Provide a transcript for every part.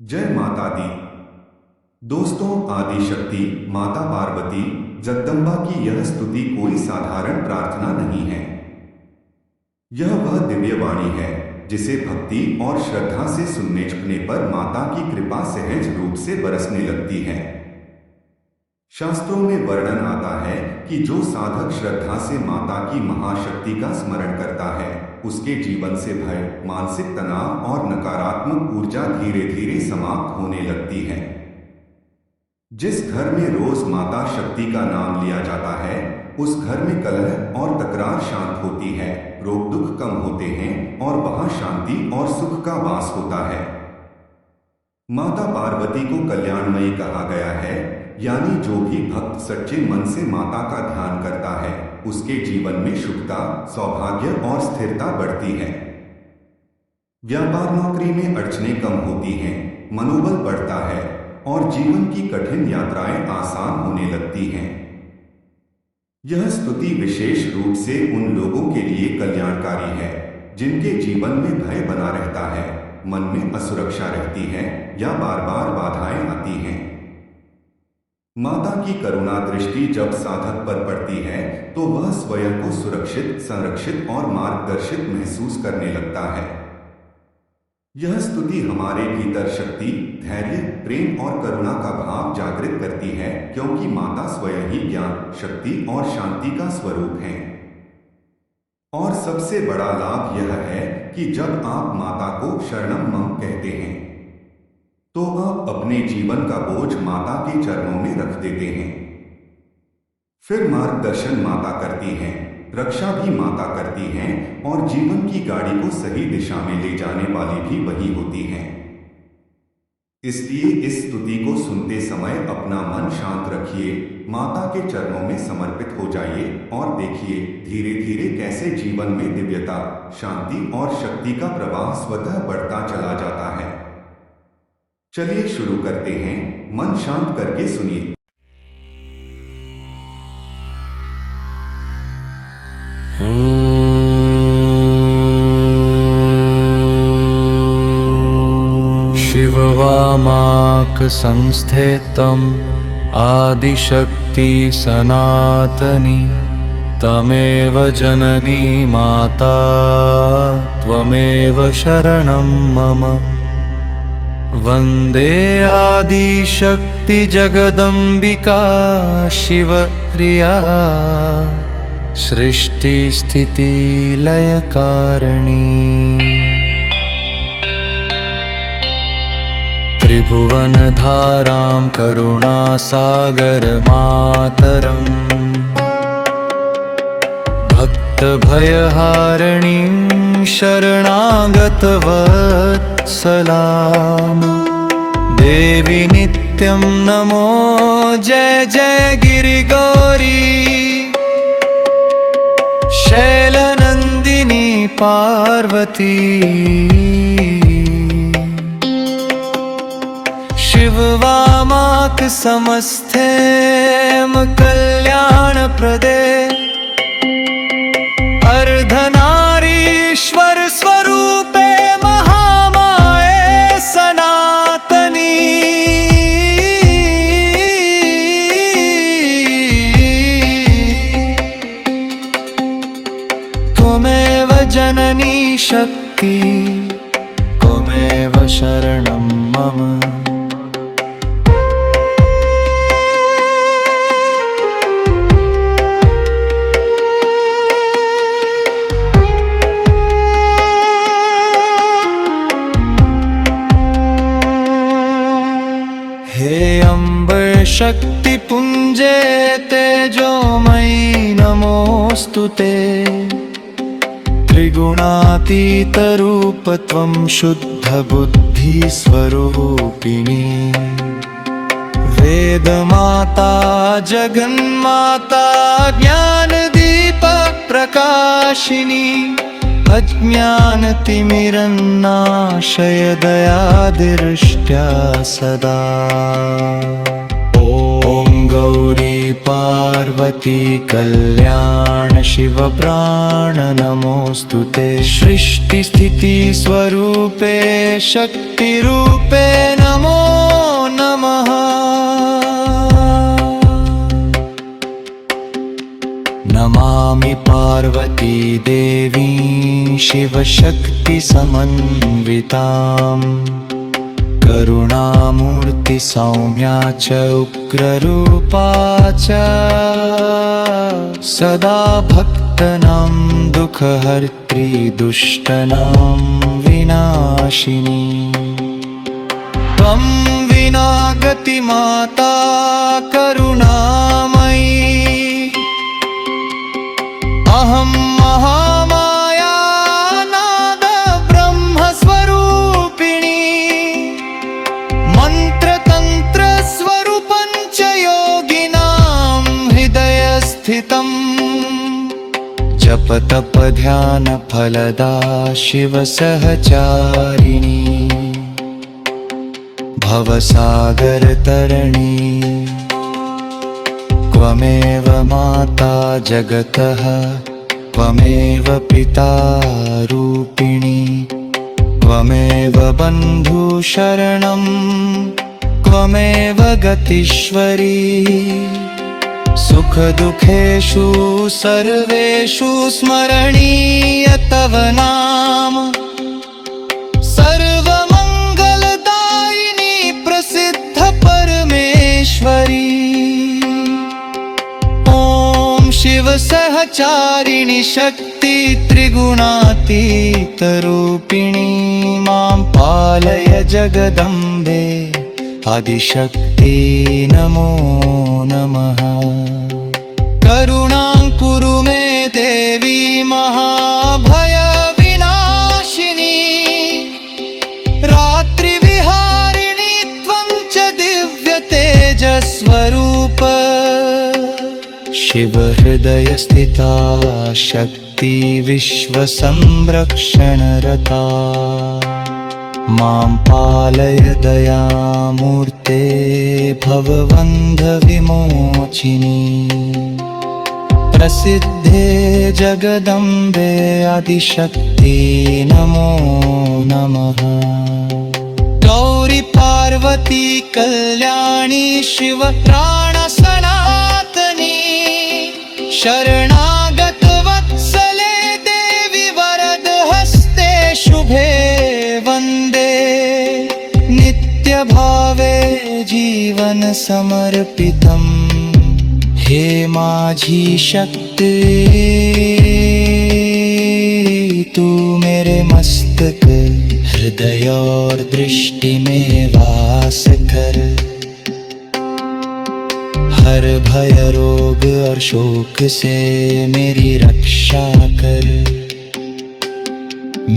जय माता दी। दोस्तों, आदि शक्ति माता पार्वती जगदम्बा की यह स्तुति कोई साधारण प्रार्थना नहीं है। यह वह दिव्य वाणी है जिसे भक्ति और श्रद्धा से सुनने पर माता की कृपा सहज रूप से बरसने लगती है। शास्त्रों में वर्णन आता है कि जो साधक श्रद्धा से माता की महाशक्ति का स्मरण करता है, उसके जीवन से भय, मानसिक तनाव और नकारात्मक ऊर्जा धीरे धीरे समाप्त होने लगती है। जिस घर में रोज माता शक्ति का नाम लिया जाता है, उस घर में कलह और तकरार शांत होती है, रोग दुख कम होते हैं और वहां शांति और सुख का वास होता है। माता पार्वती को कल्याणमयी कहा गया है, यानी जो भी भक्त सच्चे मन से माता का ध्यान करता है, उसके जीवन में शुभता, सौभाग्य और स्थिरता बढ़ती है। व्यापार नौकरी में अड़चनें कम होती हैं, मनोबल बढ़ता है और जीवन की कठिन यात्राएं आसान होने लगती हैं। यह स्तुति विशेष रूप से उन लोगों के लिए कल्याणकारी है जिनके जीवन में भय बना रहता है, मन में असुरक्षा रहती है या बार बार बाधाएं आती हैं। माता की करुणा दृष्टि जब साधक पर पड़ती है तो वह स्वयं को सुरक्षित, संरक्षित और मार्गदर्शित महसूस करने लगता है। यह स्तुति हमारे भीतर शक्ति, धैर्य, प्रेम और करुणा का भाव जागृत करती है, क्योंकि माता स्वयं ही ज्ञान, शक्ति और शांति का स्वरूप है। और सबसे बड़ा लाभ यह है कि जब आप माता को शरणम मम कहते हैं तो आप अपने जीवन का बोझ माता के चरणों में रख देते हैं। फिर मार्गदर्शन माता करती हैं, रक्षा भी माता करती हैं और जीवन की गाड़ी को सही दिशा में ले जाने वाली भी वही होती हैं। इसलिए इस स्तुति को सुनते समय अपना मन शांत रखिए, माता के चरणों में समर्पित हो जाइए और देखिए धीरे धीरे कैसे जीवन में दिव्यता, शांति और शक्ति का प्रवाह स्वतः बढ़ता चला जाता है। चलिए शुरू करते हैं। मन शांत करके सुनिए। शिववामाक संस्थितम् आदिशक्ति सनातनी तमेव जननी माता त्वमेव शरणं मम। वन्दे आदिशक्ति जगदम्बिका शिवप्रिया सृष्टिस्थिति लयकारिणी। त्रिभुवनधारां करुणासागरमातरम् भक्तभयहारिणीं शरणागतवत्सलाम् देवी नित्यं नमो। जय जय गिरिगौरी शैलनन्दिनी पार्वती। शिववामाक समस्तेम कल्याणप्रदे अर्धनारीश्वर स्वरूपे महामाये सनातनी। त्वमेव जननी शक्ति, त्वमेव शरणं मम। हे अम्बर शक्तिपुञ्जे तेजोमयी नमोऽस्तुते। त्रिगुणातीतरूप त्वं शुद्धबुद्धिस्वरूपिणी। वेदमाता जगन्माता ज्ञानदीपप्रकाशिनी। अज्ञानतिमिरन्नाशय दयादृष्ट्या सदा। ॐ गौरी पार्वती कल्याण शिव प्राण नमोऽस्तुते। सृष्टिस्थिति स्वरूपे शक्तिरूपे नमः। शिवशक्तिसमन्विताम् करुणामूर्तिसौम्या च उग्ररूपा च सदा भक्तानां दुःखहर्त्री दुष्टानां विनाशिनी त्वं विना गतिमाता करुणामयी अहं महामाया नाद ब्रह्मस्वरूपिणी मन्त्रतन्त्रस्वरूपं च योगिनां हृदयस्थितम् जपतपध्यानफलदा शिवसहचारिणी भवसागरतरणी त्वमेव माता जगतः त्वमेव पिता रूपिणी त्वमेव बन्धुशरणं त्वमेव गतीश्वरी सुखदुःखेषु सर्वेषु स्मरणीय तव नाम सर्वमङ्गलदायिनी प्रसिद्ध परमेश्वरी ॐ शिवसहचारिणि शक्ति त्रिगुणातीतरूपिणी मां पालय जगदम्बे आदिशक्ति नमो नमः करुणां कुरु मे देवी महाभयविनाशिनी रात्रिविहारिणी त्वं च दिव्यतेजस्वरूप शिवहृदयस्थिता शक्ति विश्वसंरक्षणरता मां पालय दयामूर्ते भवबन्धविमोचिनी प्रसिद्धे जगदम्बे आदिशक्ति नमो नमः गौरी पार्वती कल्याणी शिव प्राणसनातनी शरणागत वत्सले देवी वरदहस्ते शुभे वन्दे नित्यभावे जीवन समर्पितम् हे माझी शक्ति तू मेरे मस्तक हृदय और दृष्टि में वास कर हर भय रोग और शोक से मेरी रक्षा कर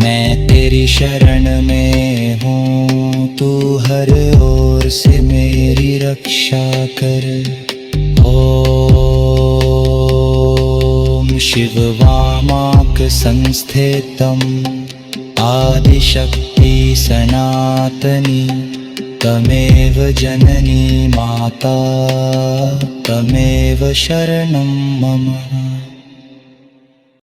मैं तेरी शरण में हूँ तू हर ओर से मेरी रक्षा कर ॐ शिववामाक संस्थितम् आदिशक्ति सनातनी तमेव जननी माता तमेव शरणं मम